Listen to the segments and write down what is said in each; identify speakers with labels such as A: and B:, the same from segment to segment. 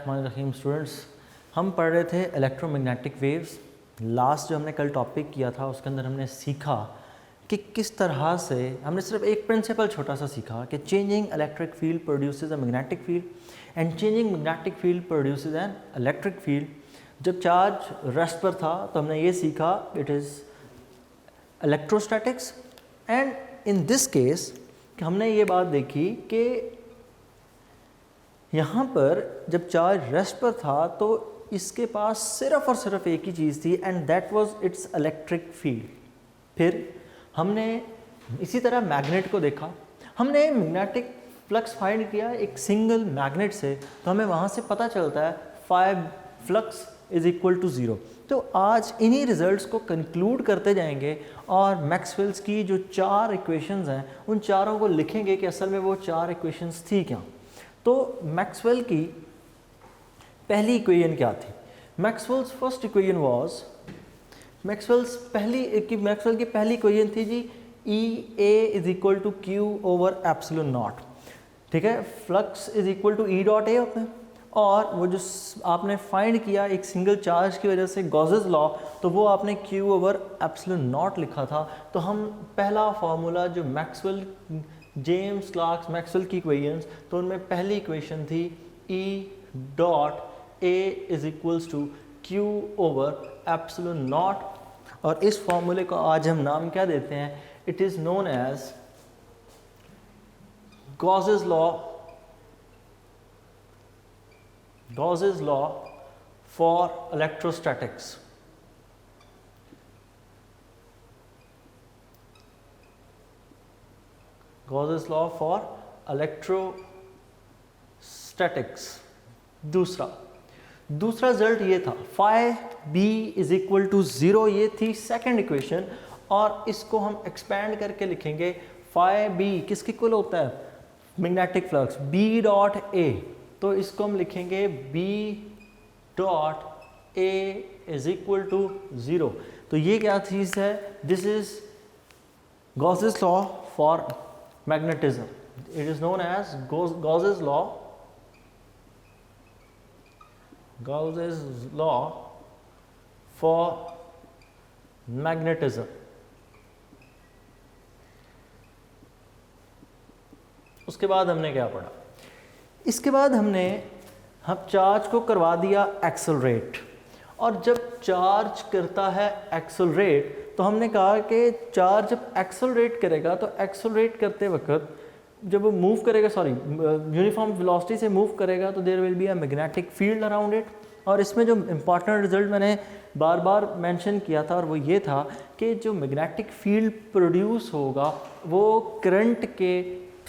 A: बिस्मिल्लाहिर्रहमानिर्रहीम। स्टूडेंट्स, हम पढ़ रहे थे इलेक्ट्रोमैग्नेटिक वेव्स। लास्ट जो हमने कल टॉपिक किया था उसके अंदर हमने सीखा कि किस तरह से हमने सिर्फ एक प्रिंसिपल छोटा सा सीखा कि changing electric field produces a magnetic field and changing magnetic field produces N electric field. जब चार्ज रेस्ट पर था तो हमने ये सीखा it is electrostatics. And in this case हमने ये बात देखी कि यहाँ पर जब चार्ज रेस्ट पर था तो इसके पास सिर्फ और सिर्फ एक ही चीज़ थी and that was it's electric field. फिर हमने इसी तरह मैग्नेट को देखा, हमने मैग्नेटिक फ्लक्स फाइंड किया एक सिंगल मैग्नेट से, तो हमें वहाँ से पता चलता है phi flux is equal to 0। तो आज इन्हीं रिजल्ट्स को कंक्लूड करते जाएंगे और मैक्सवेल्स की जो 4 इक्वेशंस हैं उन चारों को लिखेंगे कि असल में वो 4 इक्वेशंस थी क्या। तो मैक्सवेल की पहली इक्वेशन क्या थी? Maxwell's first equation was, Maxwell की पहली इक्वेशन थी जी E A is equal to Q over epsilon naught. ठीक है, flux is equal to E dot A होता है। और वो जो आपने फाइंड किया एक सिंगल चार्ज की वजह से गॉसेस लॉ, तो वो आपने क्यू ओवर एप्सिलॉन नॉट लिखा था। तो हम पहला फार्मूला जो मैक्सवेल जेम्स क्लार्क मैक्सवेल की इक्वेशंस, तो उनमें पहली इक्वेशन थी E dot A is equals to Q over epsilon naught. और इस फॉर्मूले को आज हम नाम क्या देते हैं? It is known as Gauss's law for electrostatics. Gauss's law for electrostatics. दूसरा रिजल्ट ये था phi B is equal to 0, ये थी सेकंड इक्वेशन। और इसको हम एक्सपैंड करके लिखेंगे फाई बी किसके इक्वल होता है? Magnetic flux B dot A. तो इसको हम लिखेंगे B dot A is equal to 0। तो ये क्या चीज़ है? This is Gauss's law for magnetism. It is known as Gauss's law for magnetism. उसके बाद हमने क्या पढ़ा? इसके बाद हमने चार्ज को करवा दिया एक्सेलरेट। और जब चार्ज करता है एक्सेलरेट तो हमने कहा कि चार्ज जब एक्सेलरेट करेगा तो एक्सेलरेट करते वक्त जब वो मूव करेगा, यूनिफॉर्म वेलोसिटी से मूव करेगा, तो there will be a magnetic field around it. और इसमें जो इम्पॉर्टेंट रिजल्ट मैंने बार बार मेंशन किया था और वो ये था कि जो मैग्नेटिक फील्ड प्रोड्यूस होगा वो करंट के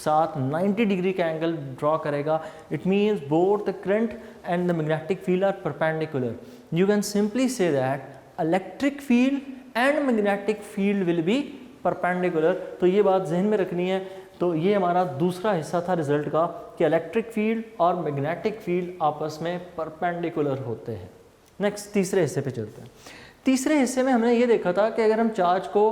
A: साथ 90 डिग्री का एंगल ड्रॉ करेगा। It means both the current and the magnetic field are perpendicular. You can simply say that electric field and magnetic field will be perpendicular. तो ये बात जहन में रखनी है। तो ये हमारा दूसरा हिस्सा था रिजल्ट का कि इलेक्ट्रिक फील्ड और मैग्नेटिक फील्ड आपस में परपेंडिकुलर होते हैं। नेक्स्ट तीसरे हिस्से पे चलते हैं। तीसरे हिस्से में हमने ये देखा था कि अगर हम चार्ज को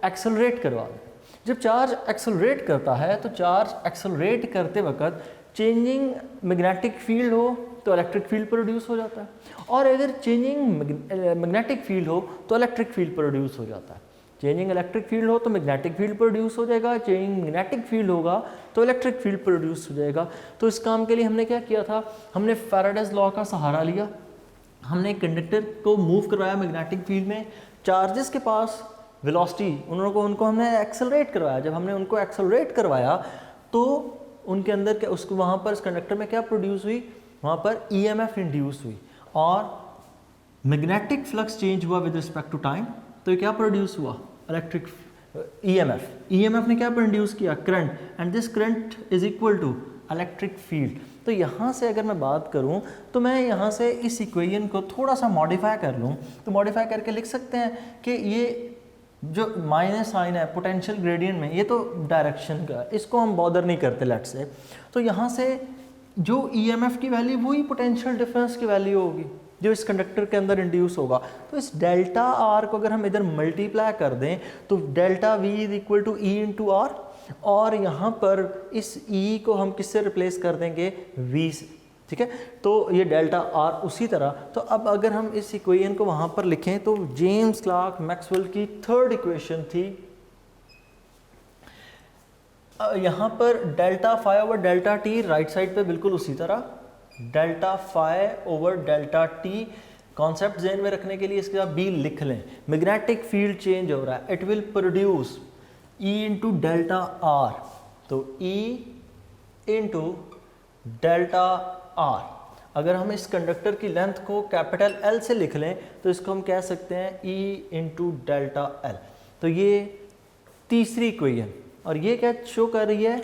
A: एक्सेलरेट करवा दें, जब चार्ज एक्सेलरेट करता है तो चार्ज एक्सेलरेट करते वक्त चेंजिंग मैग्नेटिक फील्ड हो तो इलेक्ट्रिक फील्ड प्रोड्यूस हो जाता है, और अगर चेंजिंग मैग्नेटिक फील्ड हो तो इलेक्ट्रिक फील्ड प्रोड्यूस हो जाता है। चेंजिंग इलेक्ट्रिक फील्ड हो तो मैग्नेटिक फील्ड प्रोड्यूस हो जाएगा, चेंजिंग मैग्नेटिक फील्ड होगा तो इलेक्ट्रिक फील्ड प्रोड्यूस हो जाएगा। तो इस काम के लिए हमने क्या किया था? हमने फैराडेज लॉ का सहारा लिया। हमने कंडक्टर को मूव करवाया मैग्नेटिक फील्ड में, चार्जेस के पास वेलोसिटी उनको हमने एक्सेलरेट करवाया। जब हमने उनको एक्सेलरेट करवाया तो उनके अंदर क्या उसको वहाँ पर इस कंडक्टर में क्या प्रोड्यूस हुई? वहाँ पर EMF इंड्यूस हुई और मैग्नेटिक फ्लक्स चेंज हुआ विद रिस्पेक्ट टू टाइम। तो क्या प्रोड्यूस हुआ? इलेक्ट्रिक EMF ने क्या प्रोड्यूस किया? Current. And this current is equal to electric field. तो यहाँ से अगर मैं बात करूँ तो मैं यहाँ से इस इक्वेशन को थोड़ा सा मॉडिफाई कर लूँ, तो मॉडिफाई करके लिख सकते हैं कि ये जो माइनस साइन है पोटेंशियल ग्रेडियंट में, ये तो डायरेक्शन का, इसको हम बॉदर नहीं करते लेट से। तो यहाँ से जो EMF की वैल्यू वही पोटेंशियल डिफरेंस की वैल्यू होगी जो इस कंडक्टर के अंदर इंड्यूस होगा। तो इस डेल्टा आर को अगर हम इधर मल्टीप्लाई कर दें तो delta V is equal to E into R, और यहाँ पर इस ई को हम किससे रिप्लेस कर देंगे? वी से। ठीक है। तो ये डेल्टा आर उसी तरह, तो अब अगर हम इस इक्वेशन को वहाँ पर लिखें तो जेम्स क्लार्क मैक्सवेल की थर्ड इक्वेशन थी, यहाँ पर delta phi over delta T right side पे बिल्कुल उसी तरह, delta phi over delta T concept जेन में रखने के लिए इसके साथ बी लिख लें। मैग्नेटिक फील्ड चेंज हो रहा है, it will produce E into delta R, तो E इंटू डेल्टा आर। अगर हम इस कंडक्टर की लेंथ को कैपिटल L से लिख लें तो इसको हम कह सकते हैं E इंटू डेल्टा L। तो ये तीसरी इक्वेशन, और ये क्या शो कर रही है,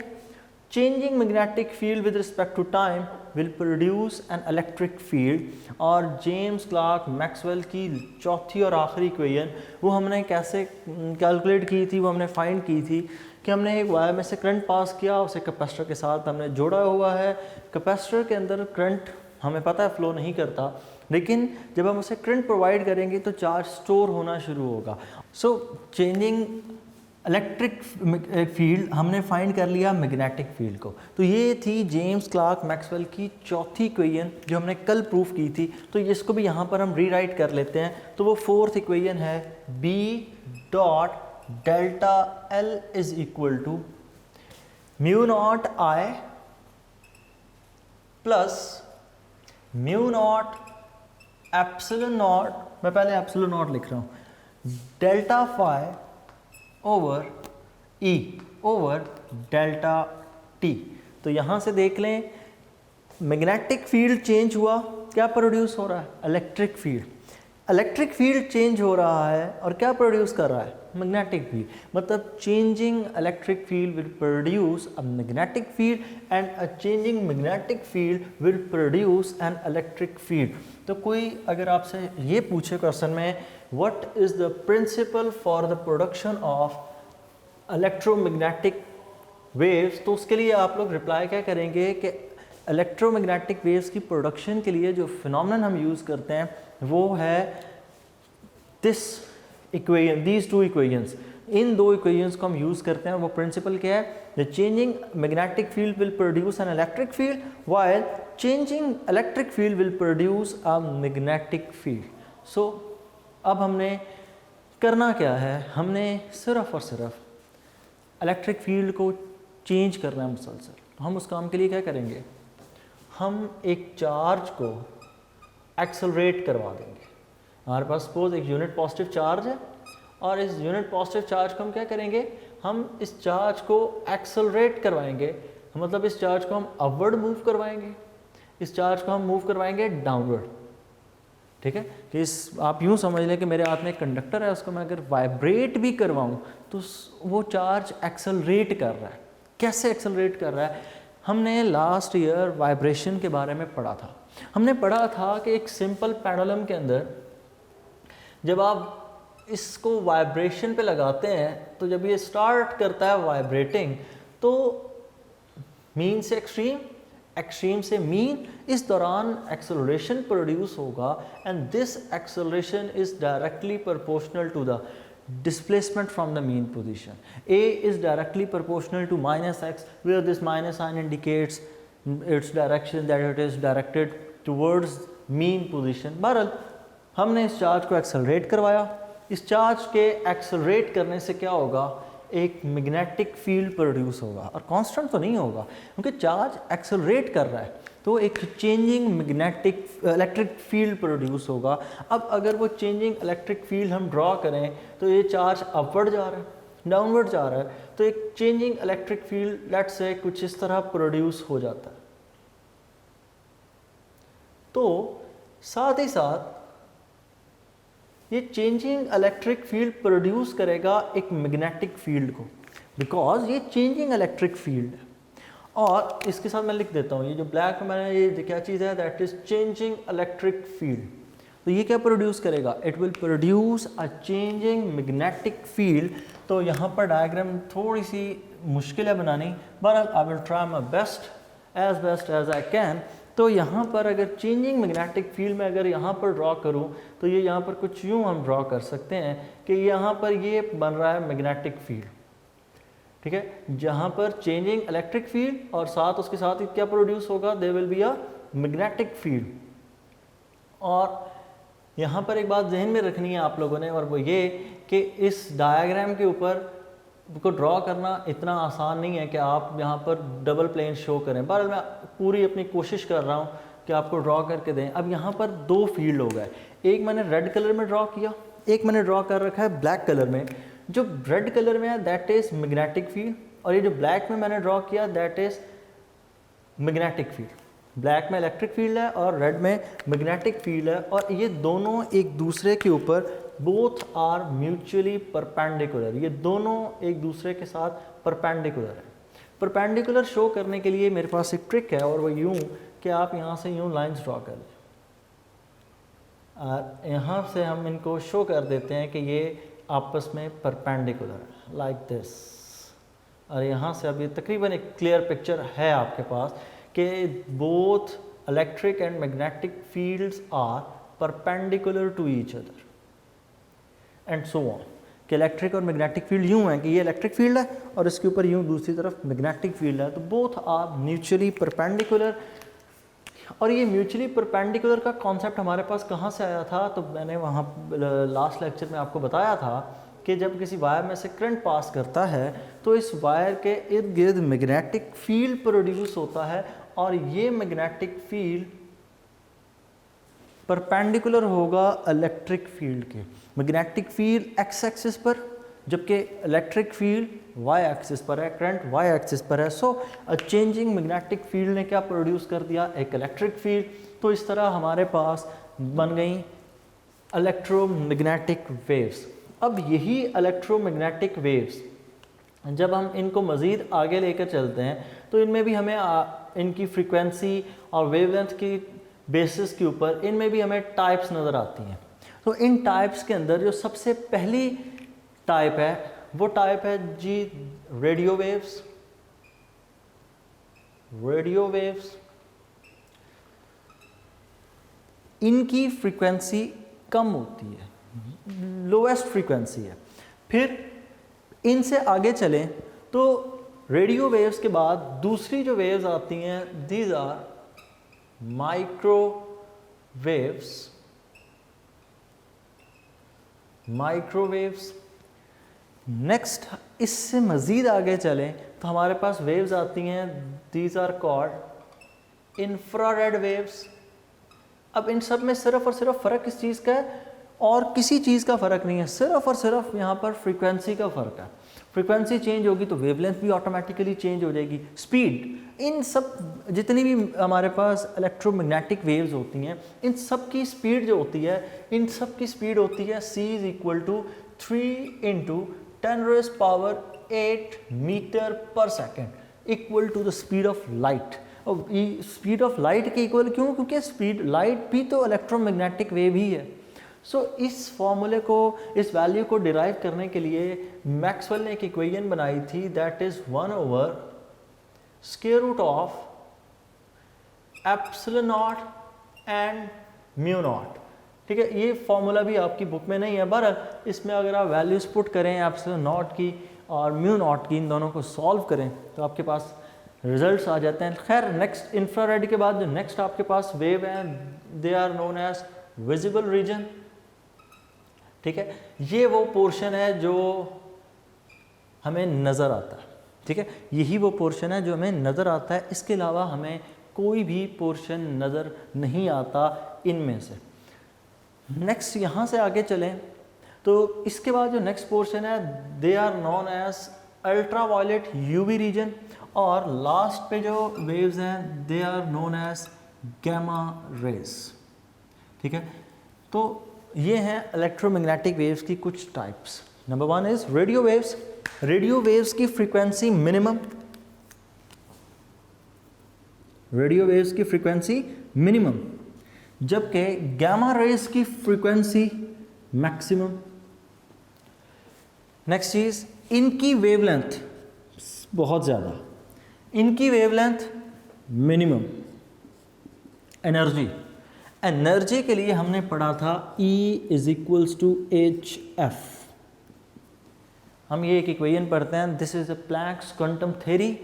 A: changing magnetic field with respect to time will produce an electric field. और जेम्स क्लार्क मैक्सवेल की चौथी और आखिरी इक्वेशन वो हमने कैसे कैलकुलेट की थी, वो हमने फाइंड की थी कि हमने एक वायर में से करंट पास किया, उसे कैपेसिटर के साथ हमने जोड़ा हुआ है। कैपेसिटर के अंदर करंट हमें पता है फ्लो नहीं करता, लेकिन जब हम उसे करंट प्रोवाइड करेंगे तो चार्ज स्टोर होना शुरू होगा। सो चेंजिंग इलेक्ट्रिक फील्ड हमने फाइंड कर लिया मैग्नेटिक फील्ड को। तो ये थी जेम्स क्लार्क मैक्सवेल की चौथी इक्वेशन जो हमने कल प्रूफ की थी। तो इसको भी यहाँ पर हम रीराइट कर लेते हैं। तो वो फोर्थ इक्वेशन है B dot delta L is equal to mu naught I plus mu naught epsilon naught, मैं पहले एप्सिलॉन नॉट लिख रहा हूँ, delta phi over E over delta T। तो यहाँ से देख लें मैग्नेटिक फील्ड चेंज हुआ, क्या प्रोड्यूस हो रहा है, electric field. Electric field change हो रहा है और क्या प्रोड्यूस कर रहा है, मैग्नेटिक फील्ड। मतलब changing electric field will produce a magnetic field and a changing magnetic field will produce an electric field. तो कोई अगर आपसे ये पूछे क्वेश्चन में what is the principle for the production of electromagnetic waves, तो उसके लिए आप लोग रिप्लाई क्या करेंगे कि इलेक्ट्रोमैग्नेटिक वेव्स की प्रोडक्शन के लिए जो फिनोमेनन हम यूज़ करते हैं वो है this equation, these two equations. इन दो इक्वेशंस को हम यूज़ करते हैं। वो प्रिंसिपल क्या है, the changing magnetic field will produce an electric field while changing electric field will produce a magnetic field. So अब हमने करना क्या है, हमने सिर्फ और सिर्फ इलेक्ट्रिक फील्ड को चेंज करना है मुसलसल। तो हम उस काम के लिए क्या करेंगे, हम एक चार्ज को एक्सेलरेट करवा देंगे। हमारे पास सपोज एक यूनिट पॉजिटिव चार्ज है और इस यूनिट पॉजिटिव चार्ज को हम क्या करेंगे, हम इस चार्ज को एक्सेलरेट करवाएंगे। मतलब इस चार्ज को हम अपवर्ड मूव करवाएंगे, इस चार्ज को हम मूव करवाएंगे डाउनवर्ड। ठीक है, कि इस आप यूँ समझ लें कि मेरे हाथ में एक कंडक्टर है, उसको मैं अगर वाइब्रेट भी करवाऊँ तो वो चार्ज एक्सेलरेट कर रहा है। कैसे एक्सेलरेट कर रहा है, हमने लास्ट ईयर वाइब्रेशन के बारे में पढ़ा था। हमने पढ़ा था कि एक सिंपल पेंडुलम के अंदर जब आप इसको वाइब्रेशन पे लगाते हैं तो जब ये स्टार्ट करता है वाइब्रेटिंग तो मीन से एक्सट्रीम, एक्सट्रीम से मीन, इस दौरान एक्सेलरेशन प्रोड्यूस होगा and this acceleration is directly proportional to the displacement from the mean position. A is directly proportional to minus x, where this minus sign indicates its direction that it is directed towards mean position. बहरहाल हमने इस charge को accelerate करवाया। इस charge के accelerate करने से क्या होगा, एक मैग्नेटिक फील्ड प्रोड्यूस होगा और कांस्टेंट तो नहीं होगा क्योंकि चार्ज एक्सेलरेट कर रहा है, तो एक changing magnetic electric field produce होगा। अब अगर वो चेंजिंग इलेक्ट्रिक फील्ड हम ड्रॉ करें तो ये चार्ज अपवर्ड जा रहा है, डाउनवर्ड जा रहा है, तो एक changing electric field let's say कुछ इस तरह प्रोड्यूस हो जाता है। तो साथ ही साथ ये चेंजिंग इलेक्ट्रिक फील्ड प्रोड्यूस करेगा एक मैग्नेटिक फील्ड को, बिकॉज ये चेंजिंग इलेक्ट्रिक फील्ड है। और इसके साथ मैं लिख देता हूँ, ये जो ब्लैक में मैंने ये क्या चीज़ है, that is changing electric field. तो ये क्या प्रोड्यूस करेगा, it will produce a changing magnetic field. तो यहाँ पर डायग्राम थोड़ी सी मुश्किल है बनानी, but I will try my best as I can. तो यहाँ पर अगर चेंजिंग मैग्नेटिक फील्ड में अगर यहाँ पर ड्रॉ करूँ तो ये यहाँ पर कुछ यूँ हम ड्रॉ कर सकते हैं कि यहाँ पर ये बन रहा है मैग्नेटिक फील्ड। ठीक है, जहाँ पर चेंजिंग इलेक्ट्रिक फील्ड और साथ उसके साथ क्या प्रोड्यूस होगा, there will be a magnetic field. और यहाँ पर एक बात जहन में रखनी है आप लोगों ने, और वो ये कि इस डायग्राम के ऊपर को ड्रॉ करना इतना आसान नहीं है कि आप यहाँ पर डबल प्लेन शो करें। बहरहाल मैं पूरी अपनी कोशिश कर रहा हूँ कि आपको ड्रॉ करके दें। अब यहाँ पर दो फील्ड हो गए, एक मैंने रेड कलर में ड्रॉ किया, एक मैंने ड्रॉ कर रखा है ब्लैक कलर में। जो रेड कलर में है दैट इज़ मैग्नेटिक फील्ड, और ये जो ब्लैक में मैंने ड्रॉ किया that is magnetic field. Black में इलेक्ट्रिक फील्ड है और रेड में मैग्नेटिक फील्ड है, और ये दोनों एक दूसरे के ऊपर बोथ आर म्यूचुअली परपेंडिकुलर, ये दोनों एक दूसरे के साथ परपेंडिकुलर है। परपेंडिकुलर शो करने के लिए मेरे पास एक ट्रिक है, और वो यूं कि आप यहाँ से यूं लाइंस ड्रॉ कर लें, और यहाँ से हम इनको शो कर देते हैं कि ये आपस में परपेंडिकुलर है, लाइक दिस। और यहाँ से अब ये तकरीबन एक क्लियर पिक्चर है आपके पास कि both electric and magnetic fields are perpendicular to each other and so on, कि इलेक्ट्रिक और मैग्नेटिक फील्ड यूं है कि ये इलेक्ट्रिक फील्ड है और इसके ऊपर यूं दूसरी तरफ मैग्नेटिक फील्ड है, तो बोथ आर म्यूचुअली परपेंडिकुलर। और ये म्यूचुअली परपेंडिकुलर का कॉन्सेप्ट हमारे पास कहाँ से आया था, तो मैंने वहाँ लास्ट लेक्चर में आपको बताया था कि जब किसी वायर में से करंट पास करता है तो इस वायर के इर्द गिर्द मैग्नेटिक फील्ड प्रोड्यूस होता है, और ये मैग्नेटिक फील्ड परपेंडिकुलर होगा इलेक्ट्रिक फील्ड के। मैग्नेटिक फील्ड एक्स एक्सिस पर, जबकि इलेक्ट्रिक फील्ड वाई एक्सिस पर है, करंट वाई एक्सिस पर है। सो अ चेंजिंग मैग्नेटिक फील्ड ने क्या प्रोड्यूस कर दिया, एक इलेक्ट्रिक फील्ड। तो इस तरह हमारे पास बन गई इलेक्ट्रोमैग्नेटिक वेव्स। अब यही इलेक्ट्रोमैग्नेटिक वेव्स जब हम इनको मज़ीद आगे लेकर चलते हैं तो इनमें भी हमें इनकी फ्रीक्वेंसी और वेवलेंथ की बेसिस के ऊपर इनमें भी हमें टाइप्स नज़र आती हैं। तो इन टाइप्स के अंदर जो सबसे पहली टाइप है वो टाइप है जी रेडियो वेव्स। रेडियो वेव्स इनकी फ्रीक्वेंसी कम होती है, लोएस्ट फ्रीक्वेंसी है। फिर इनसे आगे चलें तो रेडियो वेव्स के बाद दूसरी जो वेव्स आती हैं these are microwaves. Microwaves next, इससे मज़ीद आगे चलें तो हमारे पास वेव्स आती हैं these are called infrared waves. अब इन सब में सिर्फ और सिर्फ फ़र्क किस चीज़ का है, और किसी चीज़ का फ़र्क नहीं है, सिर्फ और सिर्फ यहाँ पर फ्रीक्वेंसी का फ़र्क है। फ्रीक्वेंसी चेंज होगी तो वेवलेंथ भी ऑटोमेटिकली चेंज हो जाएगी। स्पीड, इन सब जितनी भी हमारे पास इलेक्ट्रोमैग्नेटिक वेव्स होती हैं इन सब की स्पीड जो होती है, इन सब की स्पीड होती है c = 3 × 10⁻⁸ मीटर पर second equal to the speed of light. और स्पीड ऑफ लाइट के इक्वल क्यों, क्योंकि स्पीड लाइट भी तो इलेक्ट्रोमैग्नेटिक वेव ही है। सो इस फॉर्मूले को, इस वैल्यू को डिराइव करने के लिए मैक्सवेल ने एक इक्वेशन बनाई थी दैट इज़ 1/√ऑफ ε0 एंड μ0। ठीक है, ये फॉर्मूला भी आपकी बुक में नहीं है, बहरहाल इसमें अगर आप वैल्यूज़ पुट करें ε0 की और μ0 की, इन दोनों को सॉल्व करें तो आपके पास रिजल्ट्स आ जाते हैं। खैर नेक्स्ट इंफ्रारेड के बाद जो नेक्स्ट आपके पास वेव है they are known as visible region. ठीक है, ये वो पोर्शन है जो हमें नज़र आता है। ठीक है, यही वो पोर्शन है जो हमें नज़र आता है, इसके अलावा हमें कोई भी पोर्शन नज़र नहीं आता इनमें से। नेक्स्ट यहाँ से आगे चलें तो इसके बाद जो नेक्स्ट पोर्शन है they are known as ultraviolet UV region, और लास्ट पे जो वेव्स हैं they are known as gamma rays. ठीक है, तो ये हैं इलेक्ट्रोमैग्नेटिक वेव्स की कुछ types. Number 1 is radio waves. Radio waves की फ्रीक्वेंसी मिनिमम, रेडियो वेव्स की फ्रीक्वेंसी मिनिमम, जबकि गैमा रेज की फ्रीक्वेंसी मैक्सिमम। नेक्स्ट चीज, इनकी वेवलेंथ बहुत ज़्यादा, इनकी वेवलेंथ मिनिमम। एनर्जी, एनर्जी के लिए हमने पढ़ा था E = hf। हम ये एक इक्वेशन पढ़ते हैं, this is a Planck's quantum theory,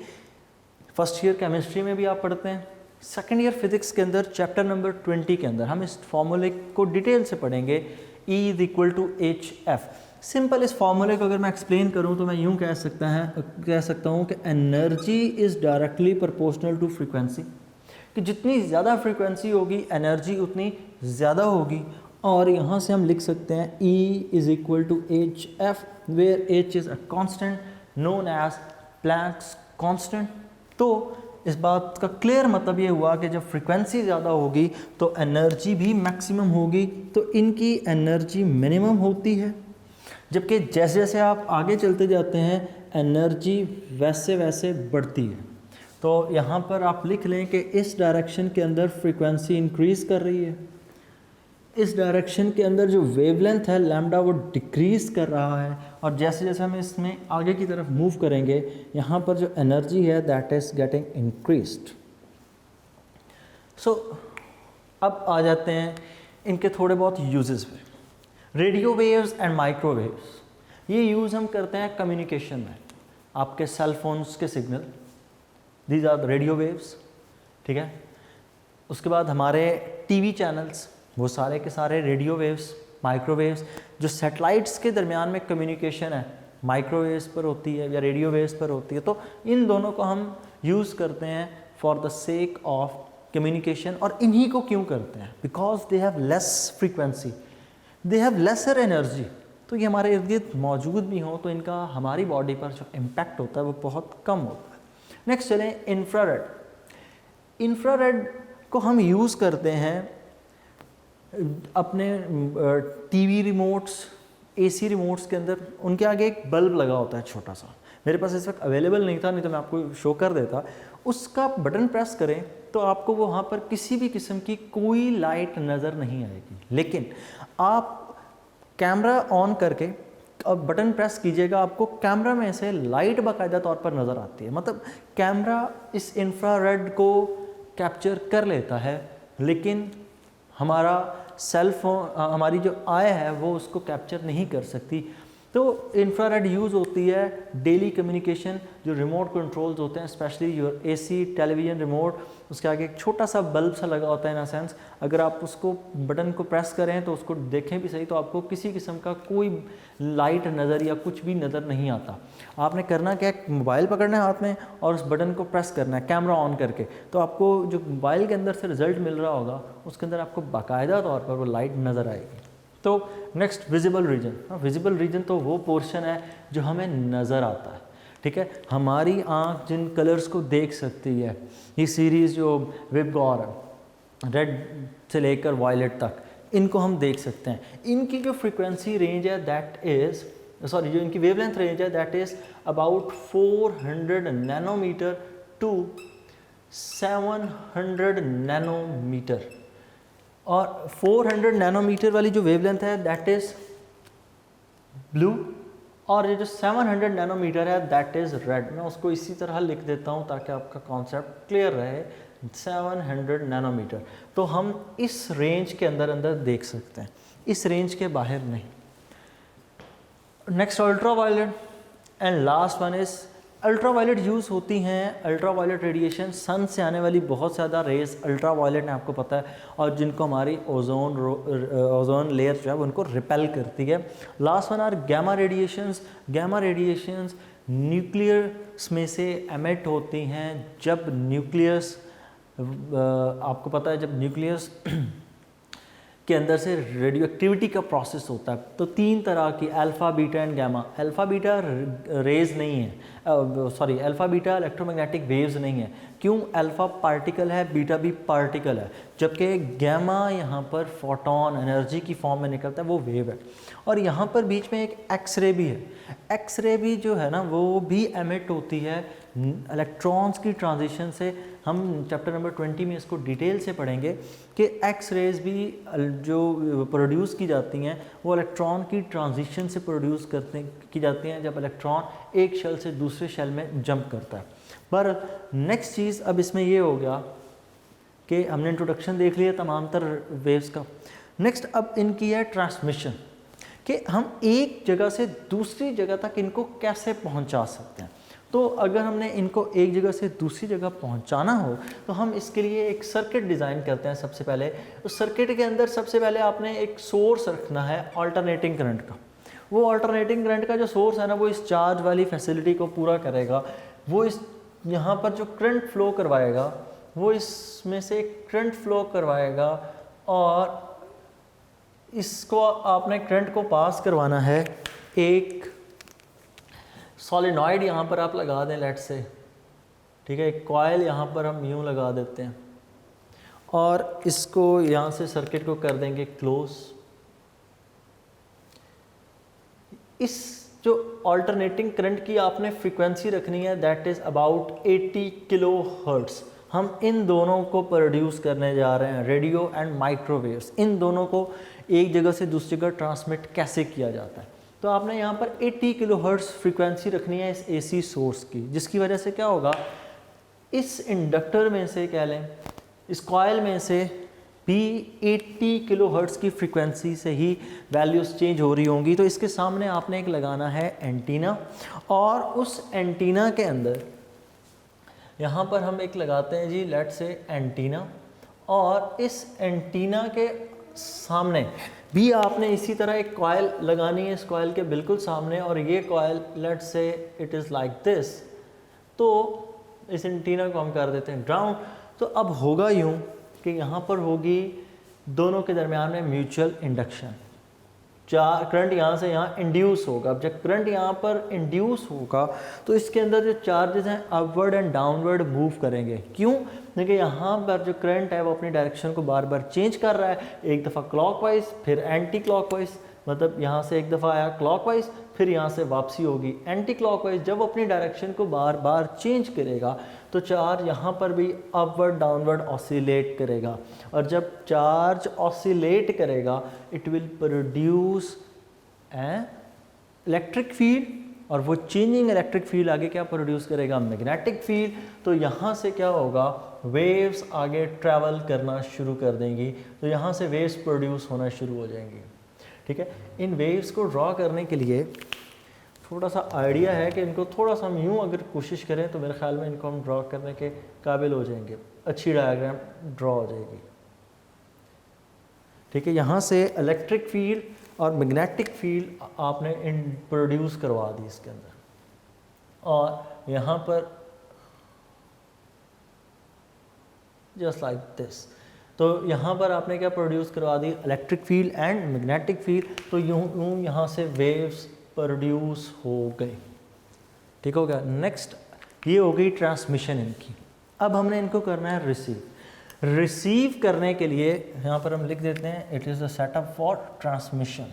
A: first year chemistry में भी आप पढ़ते हैं। सेकेंड ईयर फिजिक्स के अंदर चैप्टर नंबर 20 के अंदर हम इस फॉर्मूले को डिटेल से पढ़ेंगे, E = hf। सिंपल इस फॉर्मूले को अगर मैं एक्सप्लेन करूं तो मैं यूं कह सकता हूं कि energy is directly proportional to frequency, कि जितनी ज़्यादा फ्रीक्वेंसी होगी एनर्जी उतनी ज़्यादा होगी। और यहाँ से हम लिख सकते हैं E = hf where h is a constant known as Planck's constant. तो इस बात का क्लियर मतलब ये हुआ कि जब फ्रीक्वेंसी ज़्यादा होगी तो एनर्जी भी मैक्सिमम होगी, तो इनकी एनर्जी मिनिमम होती है, जबकि जैसे जैसे आप आगे चलते जाते हैं एनर्जी वैसे वैसे बढ़ती है। तो यहाँ पर आप लिख लें कि इस डायरेक्शन के अंदर फ्रीक्वेंसी इंक्रीज़ कर रही है, इस डायरेक्शन के अंदर जो वेवलेंथ है लैम्डा वो डिक्रीज़ कर रहा है, और जैसे जैसे हम इसमें आगे की तरफ मूव करेंगे यहाँ पर जो एनर्जी है that is getting increased. So अब आ जाते हैं इनके थोड़े बहुत यूजेस पे। रेडियो वेव्स एंड माइक्रोवेव्स, ये यूज़ हम करते हैं कम्युनिकेशन में। आपके सेल फोन्स के signal, these are radio waves, ठीक है। उसके बाद हमारे टीवी चैनल्स, वो सारे के सारे रेडियो वेव्स। माइक्रोवेव्स, जो सैटेलाइट्स के दरमियान में कम्युनिकेशन है माइक्रोवेव्स पर होती है या रेडियो वेव्स पर होती है। तो इन दोनों को हम यूज़ करते हैं for the sake of communication. और इन्हीं को क्यों करते हैं? Because they have less frequency, they have laser energy. तो ये हमारे इर्द गिर्द मौजूद भी हों तो इनका हमारी बॉडी पर जो इम्पैक्ट होता है वो बहुत कम होता है। नेक्स्ट चलें इंफ्रारेड। इंफ्रारेड को हम यूज़ करते हैं अपने टीवी रिमोट्स, एसी रिमोट्स के अंदर। उनके आगे एक बल्ब लगा होता है छोटा सा, मेरे पास इस वक्त अवेलेबल नहीं था, नहीं तो मैं आपको शो कर देता। उसका बटन प्रेस करें तो आपको वो वहाँ पर किसी भी किस्म की कोई लाइट नज़र नहीं आएगी, लेकिन आप कैमरा ऑन करके और बटन प्रेस कीजिएगा, आपको कैमरा में से लाइट बाकायदा तौर पर नज़र आती है। मतलब कैमरा इस इंफ्रारेड को कैप्चर कर लेता है, लेकिन हमारा सेल फोन, हमारी जो आई है वो उसको कैप्चर नहीं कर सकती। तो इंफ्रारेड यूज़ होती है डेली कम्युनिकेशन। जो रिमोट कंट्रोल्स होते हैं, specially your AC television remote, उसके आगे एक छोटा सा बल्ब सा लगा होता है। इन अ सेंस अगर आप उसको बटन को प्रेस करें तो उसको देखें भी सही तो आपको किसी किस्म का कोई लाइट नज़र या कुछ भी नज़र नहीं आता। आपने करना क्या है, मोबाइल पकड़ना है हाथ में और उस बटन को प्रेस करना है कैमरा ऑन करके, तो आपको जो मोबाइल के अंदर से रिज़ल्ट मिल रहा होगा उसके अंदर आपको बाकायदा तौर पर वो लाइट नज़र आएगी। तो next visible region. Visible region तो वो पोर्शन है जो हमें नज़र आता है, ठीक है। हमारी आँख जिन कलर्स को देख सकती है, ये सीरीज़ जो विबगॉर है, रेड से लेकर वायलेट तक, इनको हम देख सकते हैं। इनकी जो फ्रीक्वेंसी रेंज है दैट इज़ जो इनकी वेवलेंथ रेंज है that is about 400 nanometre to 700 nanometre. और 400 नैनोमीटर वाली जो वेवलेंथ है दैट इज़ ब्लू, और ये जो 700 नैनोमीटर है दैट इज़ रेड। मैं उसको इसी तरह लिख देता हूँ ताकि आपका कॉन्सेप्ट क्लियर रहे। 700 नैनोमीटर, तो हम इस रेंज के अंदर देख सकते हैं, इस रेंज के बाहर नहीं। Next ultra violet and last one is ultra violet use होती हैं। अल्ट्रा वायलेट रेडिएशन, सन से आने वाली बहुत ज़्यादा रेज अल्ट्रा वायलेट है, आपको पता है, और जिनको हमारी ओजोन लेयर जो है उनको रिपेल करती है। Last one are gamma radiations. Gamma radiations nucleus में से एमिट होती हैं। जब न्यूक्लियस, आपको पता है, जब न्यूक्लियस के अंदर से रेडियो एक्टिविटी का प्रोसेस होता है तो 3 तरह की, alpha beta and gamma. Alpha beta rays नहीं है, sorry alpha beta electromagnetic waves नहीं है। क्यों? अल्फ़ा पार्टिकल है, बीटा भी पार्टिकल है, जबकि गैमा यहाँ पर फोटोन एनर्जी की फॉर्म में निकलता है, वो वेव है। और यहाँ पर बीच में एक एक्सरे भी है। एक्सरे भी जो है ना वो भी एमिट होती है इलेक्ट्रॉन्स की ट्रांजिशन से। हम चैप्टर नंबर 20 में इसको डिटेल से पढ़ेंगे कि एक्स रेज भी जो प्रोड्यूस की जाती हैं वो इलेक्ट्रॉन की ट्रांजिशन से प्रोड्यूस की जाती हैं, जब इलेक्ट्रॉन एक शेल से दूसरे शेल में जंप करता है। पर नेक्स्ट चीज़ अब इसमें ये हो गया कि हमने इंट्रोडक्शन देख लिया तमाम तर वेव्स का। नेक्स्ट अब इनकी है ट्रांसमिशन, कि हम एक जगह से दूसरी जगह तक इनको कैसे पहुंचा सकते हैं। तो अगर हमने इनको एक जगह से दूसरी जगह पहुंचाना हो तो हम इसके लिए एक सर्किट डिज़ाइन करते हैं। सबसे पहले उस सर्किट के अंदर सबसे पहले आपने एक सोर्स रखना है अल्टरनेटिंग करंट का। वो अल्टरनेटिंग करंट का जो सोर्स है ना, वो इस चार्ज वाली फैसिलिटी को पूरा करेगा। वो इस यहाँ पर जो करंट फ्लो करवाएगा, वो इसमें से करंट फ्लो करवाएगा और इसको आपने करंट को पास करवाना है एक सॉलिनॉइड यहाँ पर आप लगा दें लेट से, ठीक है। एक कॉयल यहाँ पर हम यूँ लगा देते हैं और इसको यहाँ से सर्किट को कर देंगे क्लोज। इस जो अल्टरनेटिंग करंट की आपने फ्रीक्वेंसी रखनी है that is about 80 kilo hertz. हम इन दोनों को प्रोड्यूस करने जा रहे हैं, रेडियो एंड माइक्रोवेव्स। इन दोनों को एक जगह से दूसरी जगह ट्रांसमिट कैसे किया जाता है, तो आपने यहाँ पर 80 किलो हर्ट्ज़ फ्रीक्वेंसी रखनी है इस एसी सोर्स की, जिसकी वजह से क्या होगा, इस इंडक्टर में से कह लें, इस कॉयल में से भी 80 किलो हर्ट्ज़ की फ्रीक्वेंसी से ही वैल्यूज़ चेंज हो रही होंगी। तो इसके सामने आपने एक लगाना है एंटीना, और उस एंटीना के अंदर यहाँ पर हम एक लगाते हैं जी लेट से एंटीना, और इस एंटीना के सामने भी आपने इसी तरह एक कॉयल लगानी है इस कॉयल के बिल्कुल सामने, और ये कॉयल लेट से इट इज़ लाइक दिस। तो इस एंटीना को हम कर देते हैं ग्राउंड। तो अब होगा यूँ कि यहाँ पर होगी दोनों के दरमियान में म्यूचुअल इंडक्शन, करंट यहाँ से यहाँ इंड्यूस होगा। अब जब करंट यहाँ पर इंड्यूस होगा तो इसके अंदर जो चार्जेस हैं अपवर्ड एंड डाउनवर्ड मूव करेंगे। क्यों? देखिए यहाँ पर जो करंट है वो अपनी डायरेक्शन को बार बार चेंज कर रहा है, एक दफ़ा क्लॉकवाइज फिर एंटी क्लॉकवाइज, मतलब यहाँ से एक दफ़ा आया क्लॉकवाइज फिर यहाँ से वापसी होगी एंटी क्लॉकवाइज। जब अपनी डायरेक्शन को बार बार चेंज करेगा तो चार्ज यहाँ पर भी अपवर्ड डाउनवर्ड ऑसिलेट करेगा, और जब चार्ज ऑसिलेट करेगा it will produce an electric field, और वो चेंजिंग इलेक्ट्रिक फील्ड आगे क्या प्रोड्यूस करेगा, मैग्नेटिक फील्ड। तो यहाँ से क्या होगा, वेव्स आगे ट्रैवल करना शुरू कर देंगी, तो यहाँ से वेव्स प्रोड्यूस होना शुरू हो जाएंगी। ठीक है, इन वेव्स को ड्रॉ करने के लिए थोड़ा सा आइडिया है कि इनको थोड़ा सा हम यूँ अगर कोशिश करें तो मेरे ख्याल में इनको हम ड्रॉ करने के काबिल हो जाएंगे, अच्छी डायग्राम ड्रॉ हो जाएगी। ठीक है, यहाँ से इलेक्ट्रिक फील्ड और मैग्नेटिक फील्ड आपने प्रोड्यूस करवा दी इसके अंदर, और यहाँ पर जस्ट लाइक दिस। तो यहाँ पर आपने क्या प्रोड्यूस करवा दी, electric field and magnetic field. तो यूँ यहाँ से वेव्स प्रोड्यूस हो गई। ठीक हो गया। नेक्स्ट ये हो गई ट्रांसमिशन इनकी। अब हमने इनको करना है रिसीव। रिसीव करने के लिए यहाँ पर हम लिख देते हैं it is a setup for transmission.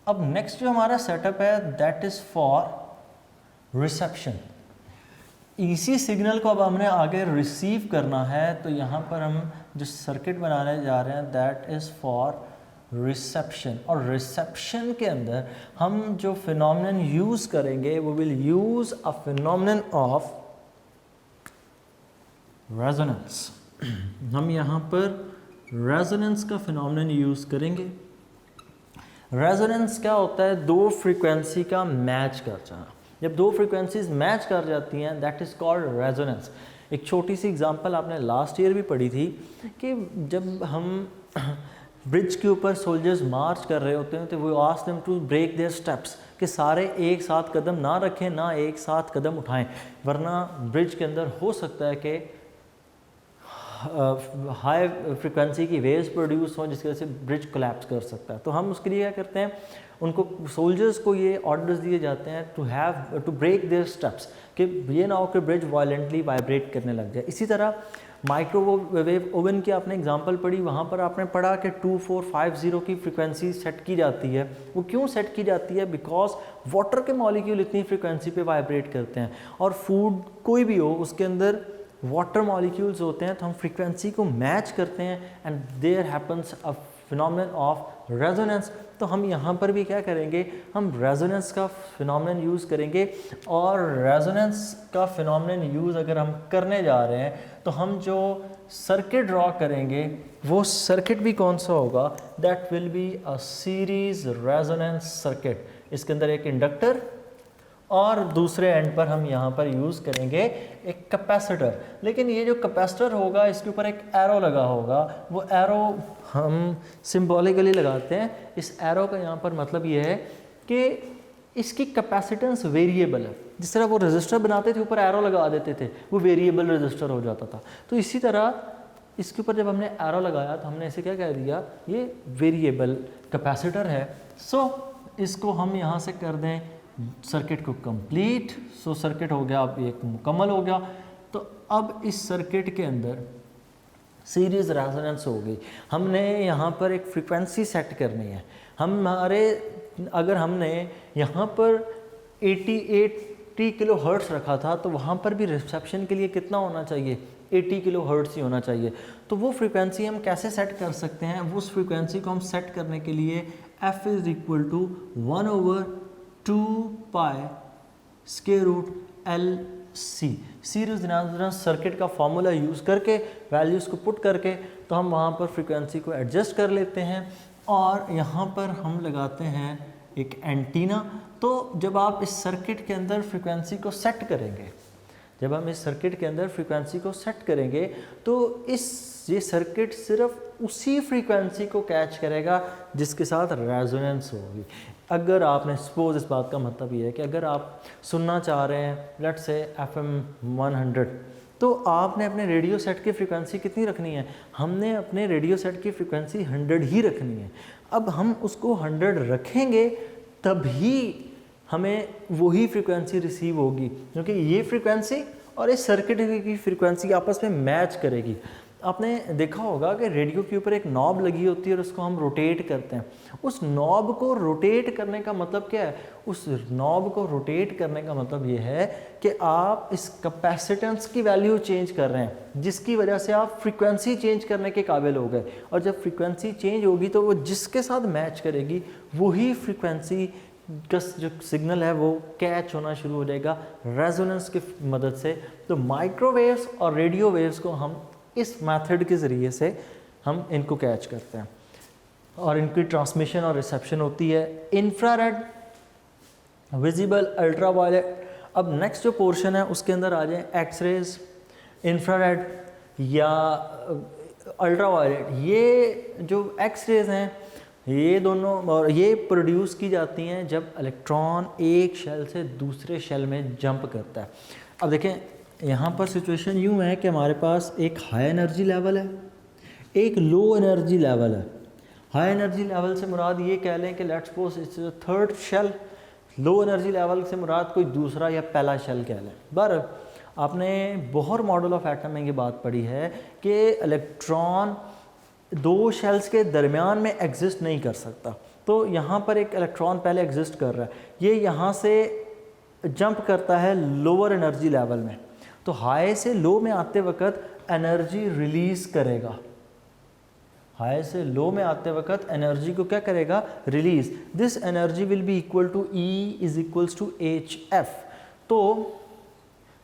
A: अब नेक्स्ट जो हमारा सेटअप है दैट इज़ फॉर रिसेप्शन। इसी सिग्नल को अब हमने आगे रिसीव करना है, तो यहाँ पर हम जो सर्किट बनाने जा रहे हैं दैट इज़ फॉर रिसेप्शन। और रिसेप्शन के अंदर हम जो फिनोमेनन यूज़ करेंगे वो will use a phenomenon of resonance. हम यहाँ पर रेजोनेंस का फिनोमेनन यूज़ करेंगे। रेजोनेंस क्या होता है, दो फ्रीक्वेंसी का मैच कर जाना। जब दो फ्रीक्वेंसीज मैच कर जाती हैं दैट इज़ कॉल्ड रेजोनेंस। एक छोटी सी एग्जांपल आपने लास्ट ईयर भी पढ़ी थी कि जब हम ब्रिज के ऊपर सोल्जर्स मार्च कर रहे होते हैं तो वो ask them to break their steps, कि सारे एक साथ कदम ना रखें ना एक साथ कदम उठाएं, वरना ब्रिज के अंदर हो सकता है कि हाई फ्रिक्वेंसी की वेव्स प्रोड्यूस हों जिसकी वजह से ब्रिज कोलैप्स कर सकता है। तो हम उसके लिए क्या करते हैं, उनको सोल्जर्स को ये ऑर्डर्स दिए जाते हैं टू ब्रेक देयर स्टेप्स, कि ये ना हो कि ब्रिज वायलेंटली वाइब्रेट करने लग जाए। इसी तरह माइक्रोवेव ओवन की आपने एग्जांपल पढ़ी, वहाँ पर आपने पढ़ा कि 2450 की फ्रीक्वेंसी सेट की जाती है। वो क्यों सेट की जाती है, बिकॉज वाटर के मॉलिक्यूल इतनी फ्रीक्वेंसी पे वाइब्रेट करते हैं, और फूड कोई भी हो उसके अंदर वाटर मॉलिक्यूल्स होते हैं, तो हम फ्रीक्वेंसी को मैच करते हैं and there happens a phenomenon of resonance. तो हम यहाँ पर भी क्या करेंगे, हम रेजोनेंस का फिनोमेनन यूज़ करेंगे। और रेजोनेंस का फिनोमेनन यूज़ अगर हम करने जा रहे हैं तो हम जो सर्किट ड्रॉ करेंगे वो सर्किट भी कौन सा होगा, that will be a series resonance circuit. इसके अंदर एक इंडक्टर और दूसरे एंड पर हम यहाँ पर यूज़ करेंगे एक कैपेसिटर। लेकिन ये जो कैपेसिटर होगा इसके ऊपर एक एरो लगा होगा, वो एरो हम सिंबॉलिकली लगाते हैं। इस एरो का यहाँ पर मतलब ये है कि इसकी कैपेसिटेंस वेरिएबल है। जिस तरह वो रजिस्टर बनाते थे ऊपर एरो लगा देते थे, वो वेरिएबल रजिस्टर हो जाता था। तो इसी तरह इसके ऊपर जब हमने एरो लगाया तो हमने इसे क्या कह दिया, ये वेरिएबल कैपेसिटर है। सो इसको हम यहाँ से कर दें सर्किट को कंप्लीट। सो सर्किट हो गया, अब एक मुकम्मल हो गया। तो अब इस सर्किट के अंदर सीरीज रेजोनेंस हो गई। हमने यहाँ पर एक फ्रीक्वेंसी सेट करनी है। अगर हमने यहाँ पर 80 किलो हर्ट्स रखा था तो वहाँ पर भी रिसेप्शन के लिए कितना होना चाहिए, 80 किलो हर्ट्स ही होना चाहिए। तो वो फ्रीक्वेंसी हम कैसे सेट कर सकते हैं, उस फ्रीक्वेंसी को हम सेट करने के लिए f is equal to 1/2 pi square root L C, series resonance circuit का फॉर्मूला यूज़ करके वैल्यूज़ को पुट करके तो हम वहाँ पर फ्रीक्वेंसी को एडजस्ट कर लेते हैं। और यहाँ पर हम लगाते हैं एक एंटीना। तो जब आप इस सर्किट के अंदर फ्रीक्वेंसी को सेट करेंगे, जब हम इस सर्किट के अंदर फ्रीक्वेंसी को सेट करेंगे तो ये सर्किट सिर्फ उसी फ्रीक्वेंसी को कैच करेगा जिसके साथ रेजोनेंस होगी। अगर आपने सपोज, इस बात का मतलब ये है कि अगर आप सुनना चाह रहे हैं लेट्स से FM 100, तो आपने अपने रेडियो सेट की फ्रीक्वेंसी कितनी रखनी है, हमने अपने रेडियो सेट की फ्रीक्वेंसी 100 ही रखनी है। अब हम उसको 100 रखेंगे तभी हमें वही फ्रीक्वेंसी रिसीव होगी, क्योंकि ये फ्रीक्वेंसी और इस सर्किट की फ्रीक्वेंसी आपस में मैच करेगी। आपने देखा होगा कि रेडियो के ऊपर एक नॉब लगी होती है और उसको हम रोटेट करते हैं। उस नॉब को रोटेट करने का मतलब क्या है, उस नॉब को रोटेट करने का मतलब ये है कि आप इस कैपेसिटेंस की वैल्यू चेंज कर रहे हैं, जिसकी वजह से आप फ्रीक्वेंसी चेंज करने के काबिल हो गए। और जब फ्रीक्वेंसी चेंज होगी तो वो जिसके साथ मैच करेगी वही फ्रीक्वेंसी का जो सिग्नल है वो कैच होना शुरू हो जाएगा रेजोनेंस की मदद से। तो माइक्रोवेव्स और रेडियो वेव्स को हम इस मेथड के ज़रिए से हम इनको कैच करते हैं और इनकी ट्रांसमिशन और रिसेप्शन होती है इंफ्रारेड, विजिबल, अल्ट्रावायलेट। अब नेक्स्ट जो पोर्शन है उसके अंदर आ जाए एक्सरेज, इंफ्रारेड या अल्ट्रावायलेट। ये जो एक्सरेज हैं ये दोनों, और ये प्रोड्यूस की जाती हैं जब इलेक्ट्रॉन एक शेल से दूसरे शेल में जंप करता है। अब देखें यहाँ पर सिचुएशन यूँ है कि हमारे पास एक हाई एनर्जी लेवल है, एक लो एनर्जी लेवल है। हाई एनर्जी लेवल से मुराद ये कह लें कि let's suppose it's third shell, low energy level से मुराद कोई दूसरा या पहला शेल कह लें। पर आपने बोहर मॉडल ऑफ एटम में ये बात पढ़ी है कि इलेक्ट्रॉन दो शेल्स के दरमियान में एग्जिस्ट नहीं कर सकता। तो यहाँ पर एक इलेक्ट्रॉन पहले एग्जिस्ट कर रहा है, ये यहाँ से जंप करता है लोअर एनर्जी लेवल में, तो हाई से लो में आते वक्त एनर्जी रिलीज़ करेगा। हाई से लो में आते वक्त एनर्जी को क्या करेगा, release. This energy will be equal to E is equals to HF। तो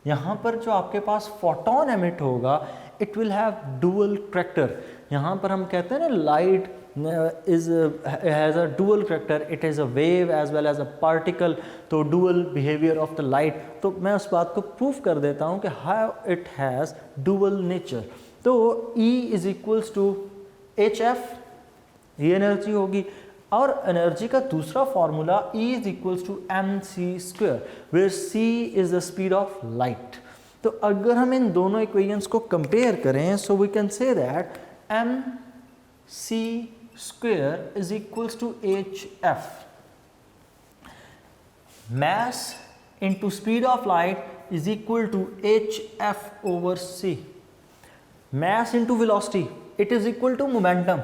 A: यहाँ पर जो आपके पास फोटोन एमिट होगा it will have dual character. यहाँ पर हम कहते हैं ना light has a dual character, it is a wave as well as a particle. तो dual behaviour of the light, तो मैं उस बात को प्रूफ कर देता हूँ कि how it has dual nature. तो E is equals to HF, ये एनर्जी होगी। और एनर्जी का दूसरा formula E is equals to mc², where c is the speed of light. तो अगर हम इन दोनों इक्वेशंस को कंपेयर करें, so we can say that mc² is equals to HF। mass into speed of light is equal to HF over c. mass into velocity, it is equal to momentum.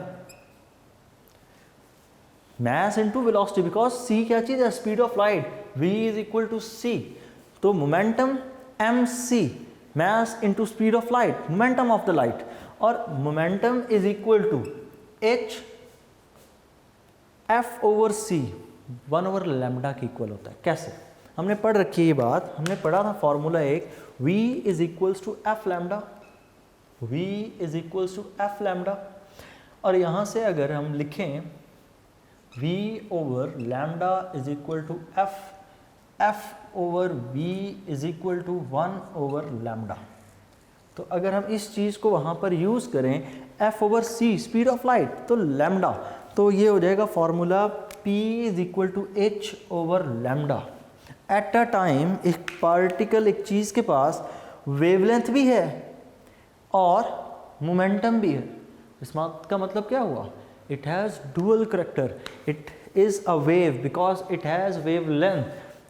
A: mass into velocity, because c क्या चीज़ है, speed of light, v is equal to c। तो momentum mc, mass into speed of light, momentum of the light, और momentum is equal to h f over c, 1 over lambda के equal होता है। कैसे, हमने पढ़ रखी है ये बात, हमने पढ़ा था फॉर्मूला एक, v is equals to f lambda, v is equals to f lambda। और यहाँ से अगर हम लिखें v over lambda is equal to f F/V is equal to 1/λ। तो अगर हम इस चीज़ को वहाँ पर यूज़ करें F/c स्पीड ऑफ लाइट, तो लैम्डा, तो ये हो जाएगा formula P is equal to h/λ। At a time एक पार्टिकल, एक चीज़ के पास वेवलेंथ भी है और मोमेंटम भी है। इस बात का मतलब क्या हुआ? It has dual character, it is a wave because it has wave length,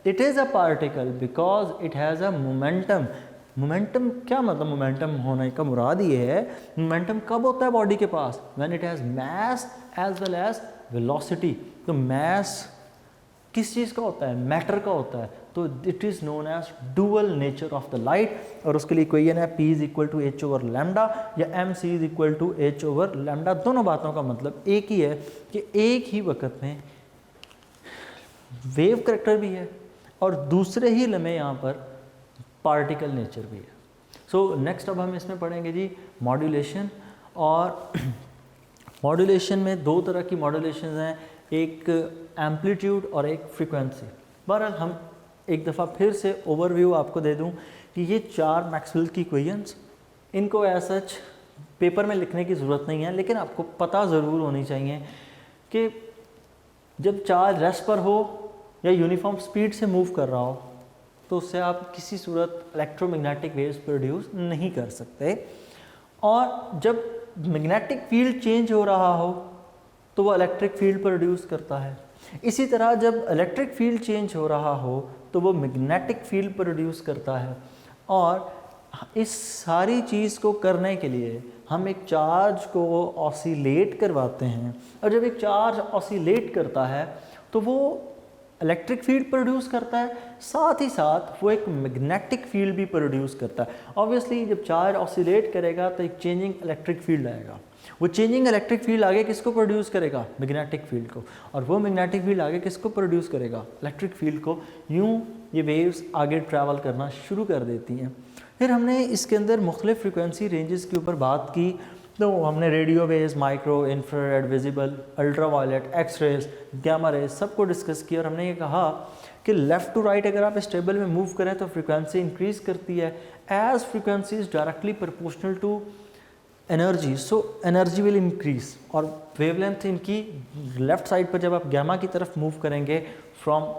A: it is a particle because it has a momentum. Momentum क्या मतलब? मोमेंटम होने का मुराद ये है, मोमेंटम कब होता है बॉडी के पास? When it has mass as well as velocity. तो मास किस चीज़ का होता है? मैटर का होता है। तो it is known as dual nature of the light, और उसके लिए इक्वेशन है P is equal to h/λ या mc is equal to h/λ। दोनों बातों का मतलब एक ही है कि एक ही वक्त में वेव करेक्टर भी है और दूसरे ही लम्हे यहाँ पर पार्टिकल नेचर भी है। सो नेक्स्ट अब हम इसमें पढ़ेंगे जी मॉड्यूलेशन। और मॉड्यूलेशन में दो तरह की मॉड्यूलेशन हैं, एक एम्पलीट्यूड और एक फ्रीक्वेंसी। बहरहाल हम एक दफ़ा फिर से ओवरव्यू आपको दे दूं कि ये चार मैक्सवेल की इक्वेशंस, इनको ऐसा सच पेपर में लिखने की ज़रूरत नहीं है, लेकिन आपको पता ज़रूर होनी चाहिए कि जब चार्ज रेस्ट पर हो या यूनिफॉर्म स्पीड से मूव कर रहा हो तो उससे आप किसी सूरत इलेक्ट्रोमैग्नेटिक वेव्स प्रोड्यूस नहीं कर सकते, और जब मैग्नेटिक फील्ड चेंज हो रहा हो तो वो इलेक्ट्रिक फील्ड प्रोड्यूस करता है। इसी तरह जब इलेक्ट्रिक फील्ड चेंज हो रहा हो तो वो मैग्नेटिक फील्ड प्रोड्यूस करता है। और इस सारी चीज़ को करने के लिए हम एक चार्ज को ऑसिलेट करवाते हैं, और जब एक चार्ज ऑसिलेट करता है तो वो इलेक्ट्रिक फील्ड प्रोड्यूस करता है, साथ ही साथ वो एक मैग्नेटिक फील्ड भी प्रोड्यूस करता है। ऑब्वियसली जब चार्ज ऑसिलेट करेगा तो एक चेंजिंग इलेक्ट्रिक फील्ड आएगा, वो चेंजिंग इलेक्ट्रिक फील्ड आगे किसको प्रोड्यूस करेगा? मैग्नेटिक फील्ड को, और वो मैग्नेटिक फील्ड आगे किसको प्रोड्यूस करेगा? इलेक्ट्रिक फील्ड को। यूँ ये वेव्स आगे ट्रैवल करना शुरू कर देती हैं। फिर हमने इसके अंदर मुख्तलिफ फ्रिक्वेंसी रेंजेस के ऊपर बात की, तो हमने radio waves, micro, infrared, visible, ultra violet, X rays, gamma rays सबको डिस्कस किया, और हमने ये कहा कि लेफ़्ट टू राइट अगर आप इस टेबल में मूव करें तो फ्रिक्वेंसी इंक्रीज़ करती है as frequency is directly proportional to energy, so energy will increase. और वेवलेंथ इनकी लेफ़्ट साइड पर जब आप गामा की तरफ मूव करेंगे from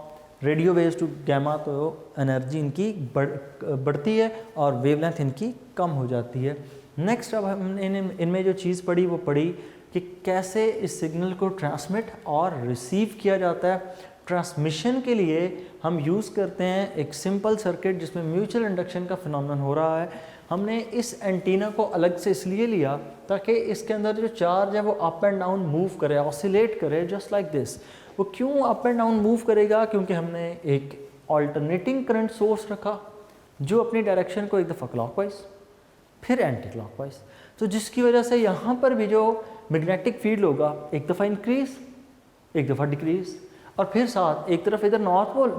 A: radio waves to gamma, तो एनर्जी इनकी बढ़ती है और वेवलेंथ इनकी कम हो जाती है। नेक्स्ट अब हमने इनमें जो चीज़ पढ़ी वो पढ़ी कि कैसे इस सिग्नल को ट्रांसमिट और रिसीव किया जाता है। ट्रांसमिशन के लिए हम यूज़ करते हैं एक सिंपल सर्किट जिसमें म्यूचुअल इंडक्शन का फिनोमेनन हो रहा है। हमने इस एंटीना को अलग से इसलिए लिया ताकि इसके अंदर जो चार्ज है वो अप एंड डाउन मूव करे, ऑसिलेट करे, जस्ट लाइक दिस। वो क्यों अप एंड डाउन मूव करेगा? क्योंकि हमने एक ऑल्टरनेटिंग करंट सोर्स रखा जो अपनी डायरेक्शन को एक दफ़ा क्लॉकवाइज फिर एंटी क्लॉकवाइज, तो जिसकी वजह से यहाँ पर भी जो मैग्नेटिक फील्ड होगा एक दफ़ा इंक्रीज, एक दफ़ा डिक्रीज, और फिर साथ एक तरफ इधर नॉर्थ पोल,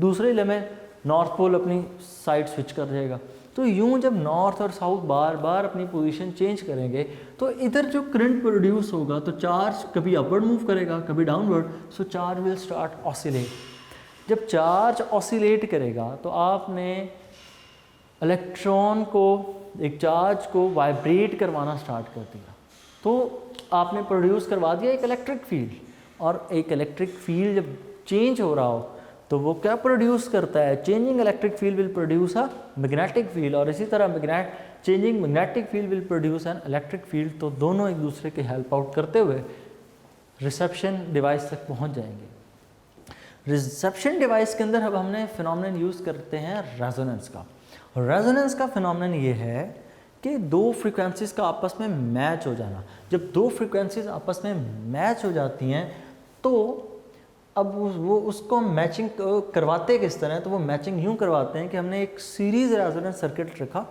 A: दूसरे लम्हे नॉर्थ पोल अपनी साइड स्विच कर जाएगा। तो यूँ जब नॉर्थ और साउथ बार बार अपनी पोजीशन चेंज करेंगे तो इधर जो करंट प्रोड्यूस होगा तो चार्ज कभी अपवर्ड मूव करेगा कभी downward, so charge will start oscillate. जब चार्ज ऑसिलेट करेगा तो आपने इलेक्ट्रॉन को, एक चार्ज को वाइब्रेट करवाना स्टार्ट कर दिया, तो आपने प्रोड्यूस करवा दिया एक इलेक्ट्रिक फील्ड। और एक इलेक्ट्रिक फील्ड जब चेंज हो रहा हो तो वो क्या प्रोड्यूस करता है? Changing electric field will produce a magnetic field, और इसी तरह changing magnetic field will produce an electric field. तो दोनों एक दूसरे के हेल्प आउट करते हुए रिसेप्शन डिवाइस तक पहुंच जाएंगे। रिसेप्शन डिवाइस के अंदर अब हमने फिनोमेनन यूज़ करते हैं रेजोनेंस का। रेजोनेंस का फिनोमेनन ये है कि दो फ्रीक्वेंसीज का आपस में मैच हो जाना। जब दो फ्रीक्वेंसीज आपस में मैच हो जाती हैं तो अब वो उसको मैचिंग करवाते किस तरह? तो वो मैचिंग यूँ करवाते हैं कि हमने एक सीरीज़ रेजोनेंस सर्किट रखा।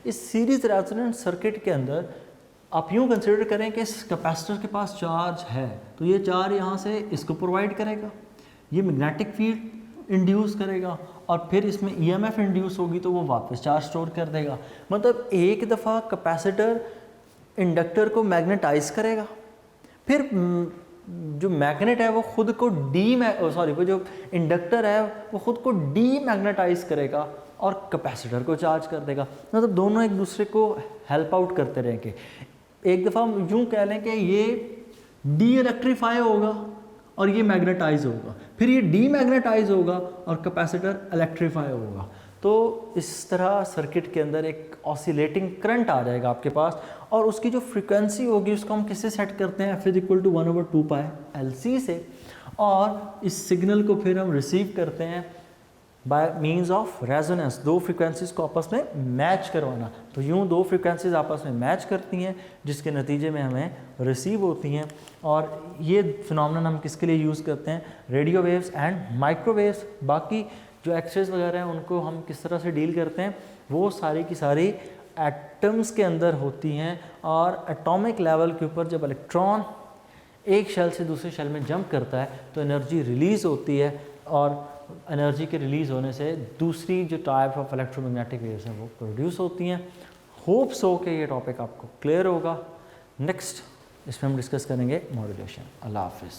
A: इस सीरीज़ रेजोनेंस सर्किट के अंदर आप यूँ कंसिडर करें कि इस कैपेसिटर के पास चार्ज है, तो ये चार्ज यहाँ से इसको प्रोवाइड करेगा, ये मैग्नेटिक फील्ड इंड्यूस करेगा, और फिर इसमें ईएमएफ इंड्यूस होगी तो वो वापस चार्ज स्टोर कर देगा। मतलब एक दफ़ा कैपेसिटर इंडक्टर को मैग्नेटाइज करेगा, फिर जो मैग्नेट है वो खुद को वो जो इंडक्टर है वो खुद को डीमैग्नेटाइज करेगा और कैपेसिटर को चार्ज कर देगा। मतलब दोनों एक दूसरे को हेल्प आउट करते रहेंगे। एक दफ़ा हम यूँ कह लें कि ये डी इलेक्ट्रीफाई होगा और ये मैग्नेटाइज होगा, फिर ये डीमैग्नेटाइज होगा और कैपेसिटर इलेक्ट्रीफाई होगा। तो इस तरह सर्किट के अंदर एक ऑसिलेटिंग करंट आ जाएगा आपके पास, और उसकी जो फ्रीक्वेंसी होगी उसको हम किससे सेट करते हैं, F=1/2π/LC से, और इस सिग्नल को फिर हम रिसीव करते हैं बाय मीन्स ऑफ रेजोनेंस, दो फ्रीक्वेंसीज को आपस में मैच करवाना। तो यूँ दो फ्रीक्वेंसीज आपस में मैच करती हैं जिसके नतीजे में हमें रिसीव होती हैं। और ये फिनोमेनन हम किसके लिए यूज़ करते हैं, रेडियो वेव्स एंड माइक्रोवेव्स। बाकी जो एक्सरेज वगैरह हैं उनको हम किस तरह से डील करते हैं, वो सारी की सारी एटम्स के अंदर होती हैं। और एटॉमिक लेवल के ऊपर जब इलेक्ट्रॉन एक शेल से दूसरे शेल में जंप करता है तो एनर्जी रिलीज़ होती है, और एनर्जी के रिलीज़ होने से दूसरी जो टाइप ऑफ इलेक्ट्रोमैग्नेटिक वेव्स हैं वो प्रोड्यूस होती हैं। होप्स हो कि ये टॉपिक आपको क्लियर होगा। नेक्स्ट इसमें हम डिस्कस करेंगे मॉड्यूलेशन। अल्लाह हाफिज़।